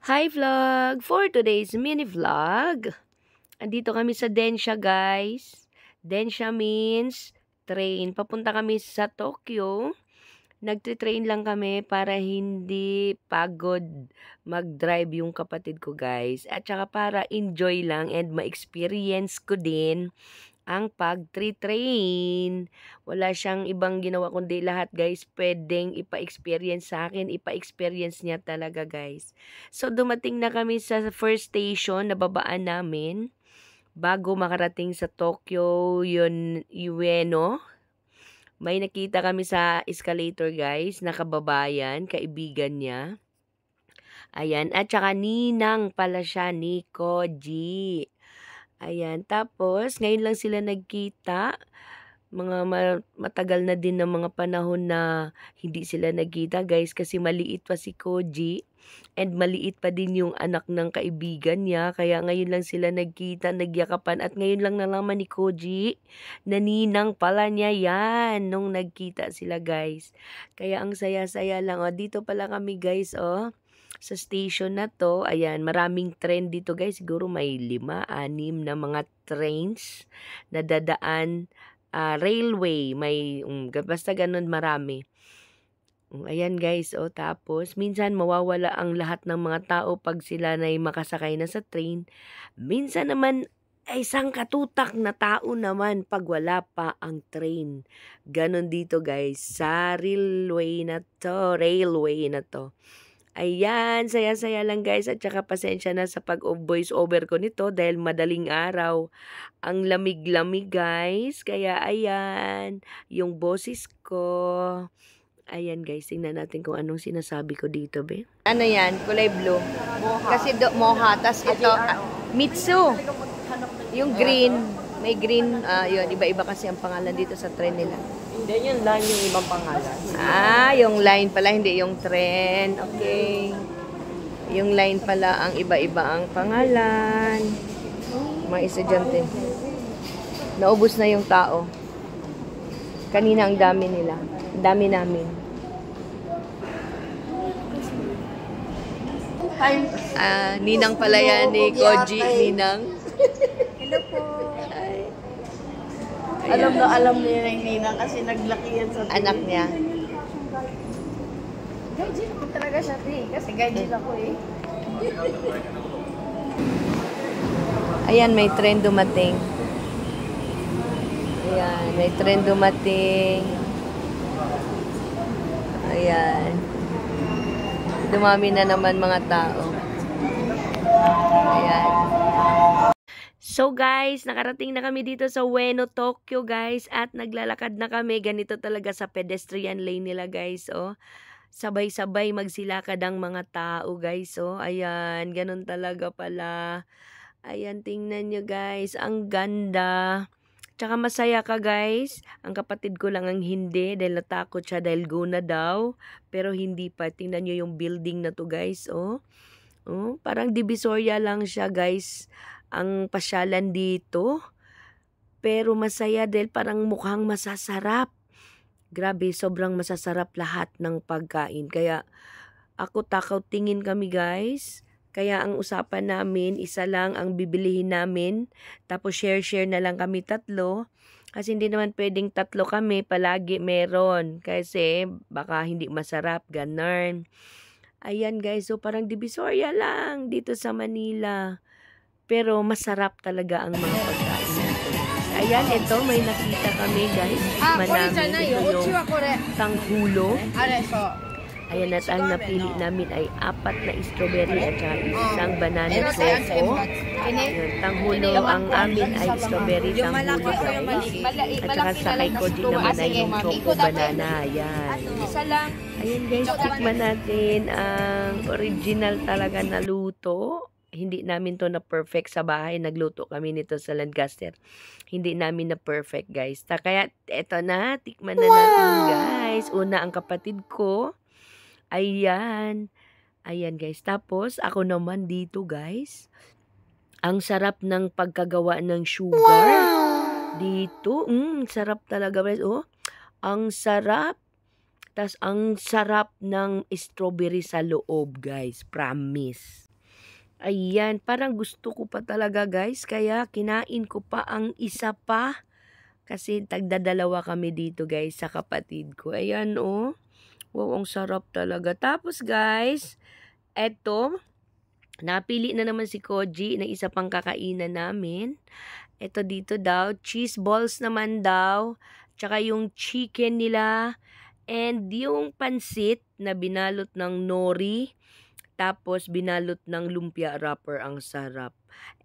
Hi vlog! For today's mini vlog, andito kami sa Densha guys. Densha means train. Papunta kami sa Tokyo. Nagte-train lang kami para hindi pagod mag-drive yung kapatid ko guys. At saka para enjoy lang and ma-experience ko din ang pag-train. Wala siyang ibang ginawa kundi lahat guys pwedeng ipa-experience sa akin. Ipa-experience niya talaga guys. So dumating na kami sa first station na babaan namin bago makarating sa Tokyo Ueno. May nakita kami sa escalator guys, nakababayan, kaibigan niya. Ayan, at saka ninang pala siya ni Koji. Ayan, tapos ngayon lang sila nagkita. Matagal na din ng mga panahon na hindi sila nagkita guys kasi maliit pa si Koji and maliit pa din yung anak ng kaibigan niya. Kaya ngayon lang sila nagkita, nagyakapan at ngayon lang nalaman ni Koji na ninang pala niya yan nung nagkita sila guys. Kaya ang saya-saya lang. O, dito pala kami guys sa station na to. Ayan, maraming train dito guys. Siguro may 5, 6 na mga trains na dadaan. Railway, may basta ganun marami. Ayan guys, tapos minsan mawawala ang lahat ng mga tao pag sila na makasakay na sa train. Minsan naman ay isang katutak na tao naman pag wala pa ang train. Ganon dito guys, sa railway na to. Ayan, saya-saya lang guys at saka pasensya na sa pag-voice over ko nito dahil madaling araw. Ang lamig-lamig guys, kaya ayan, yung boses ko. Ayan guys, tingnan natin kung anong sinasabi ko dito, be. Ano yan? Kulay blue. Moha. Kasi moha, tas ito, Mitsu. Yung green, may green, yun, iba-iba kasi ang pangalan dito sa train nila. Hindi, yung line yung ibang pangalan. Yung line pala, hindi yung tren. Okay. Yung line pala, ang iba-iba ang pangalan. Mga estudyante. Naubos na yung tao. Kanina ang dami nila. Ang dami namin. Ninang pala yan ni Koji. Ninang. Hello po. Ayan. Alam niya yung ninang kasi naglaki yan sa Anak niya. Gaijin ako talaga siya, kasi gaijin ako eh. Ayan, may tren dumating. Ayan, may tren dumating. Ayan. Dumami na naman mga tao. Ayan. So guys, nakarating na kami dito sa Ueno, Tokyo guys. At naglalakad na kami. Ganito talaga sa pedestrian lane nila guys. Sabay-sabay magsilakad ang mga tao guys. Ayan, ganun talaga pala. Ayan, tingnan nyo guys. Ang ganda. Tsaka masaya ka guys. Ang kapatid ko lang ang hindi dahil natakot siya dahil go na daw. Pero hindi pa. Tingnan nyo yung building na to guys. Parang Divisoria lang siya guys. Ang pasyalan dito. Pero masaya dahil parang mukhang masasarap. Grabe, sobrang masasarap lahat ng pagkain. Kaya ako takaw tingin kami guys. Kaya ang usapan namin, isa lang ang bibilihin namin. Tapos share-share na lang kami 3. Kasi hindi naman pwedeng 3 kami. Palagi meron. Kasi baka hindi masarap. Ganun. Ayan guys. So parang Divisoria lang dito sa Manila. Pero masarap talaga ang mga pagkain natin. Ayan, ito may nakita kami guys. Manami. Ito yung tanghulo. Ayan, at ang napili namin ay 4 na strawberry at isang banana choco. Ayan, tanghulo ang amin ay strawberry tanghulo guys. At saka sa kay Koji naman ay yung choco banana. Ayan. Ayan guys, tikman natin ang original talaga na luto. Hindi namin to na perfect sa bahay. Nagluto kami nito sa Lancaster. Hindi namin na perfect guys. Kaya eto na, tikman na natin guys. Una ang kapatid ko. Ayan. Ayan guys. Tapos ako naman dito guys. Ang sarap ng pagkagawa ng sugar. Dito. Sarap talaga guys. Ang sarap. Tapos ang sarap ng strawberry sa loob guys. Promise. Ayan, parang gusto ko pa talaga guys, kaya kinain ko pa ang isa pa. Kasi tagdadalawa kami dito guys sa kapatid ko. Ayan oh. Wow, ang sarap talaga. Tapos guys, eto, napili na naman si Koji na isa pang kakainan namin. Eto dito daw, cheese balls naman daw. Tsaka yung chicken nila. And yung pansit na binalot ng nori. Tapos binalot ng lumpia wrapper, ang sarap.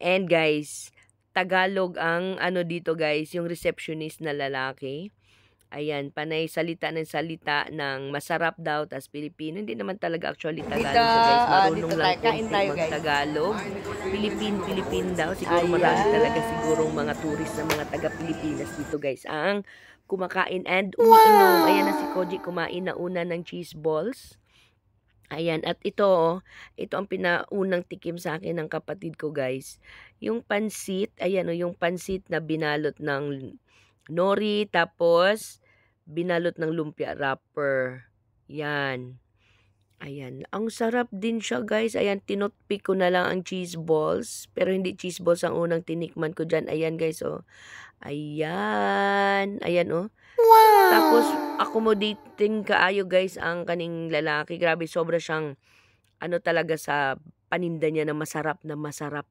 And guys, Tagalog ang ano dito guys, yung receptionist na lalaki. Ayan, panay salita ng masarap daw, tas Pilipino. Hindi naman talaga actually Tagalog siya guys. Marunong lang kain konti tayo, guys. mag-Tagalog. Pilipin daw. Siguro marami talaga sigurong mga tourist na mga taga-Pilipinas dito guys ang kumakain and umiinom. Ayan na si Koji kumain na una ng cheese balls. Ayan, at ito ang pinaunang tikim sa akin ng kapatid ko guys. Yung pansit, ayan o, yung pansit na binalot ng nori, tapos binalot ng lumpia wrapper. Yan. Ayan, ang sarap din siya guys. Ayan, tinutpick ko na lang ang cheese balls. Pero hindi cheese balls ang unang tinikman ko dyan. Ayan guys, oh. Ayan. Ayan, oh. Tapos, accommodating kaayo guys ang kaning lalaki. Grabe, sobra siyang ano talaga sa paninda niya na masarap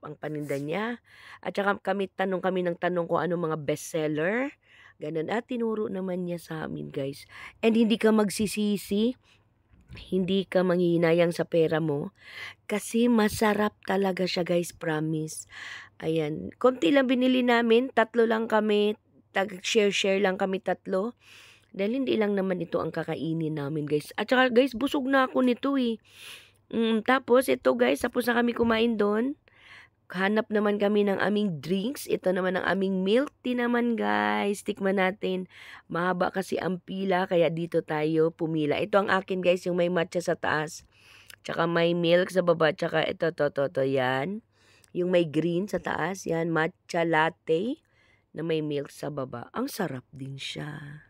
ang paninda niya. At saka tanong kami ng tanong kung ano mga bestseller. Ganun. At tinuro naman niya sa amin guys. And hindi ka magsisisi. Hindi ka manghihinayang sa pera mo. Kasi masarap talaga siya guys, promise. Ayan. Konti lang binili namin. 3 lang kami. Share lang kami 3. Dahil hindi lang naman ito ang kakainin namin guys. At saka guys, busog na ako nito eh. Tapos ito guys, tapos na kami kumain doon. Hanap naman kami ng aming drinks. Ito naman ang aming milk tea naman guys. Tikman natin. Mahaba kasi ang pila kaya dito tayo pumila. Ito ang akin guys, yung may matcha sa taas. Tsaka may milk sa baba. Tsaka ito, to, yan. Yung may green sa taas, yan. Matcha latte na may milk sa baba. Ang sarap din siya.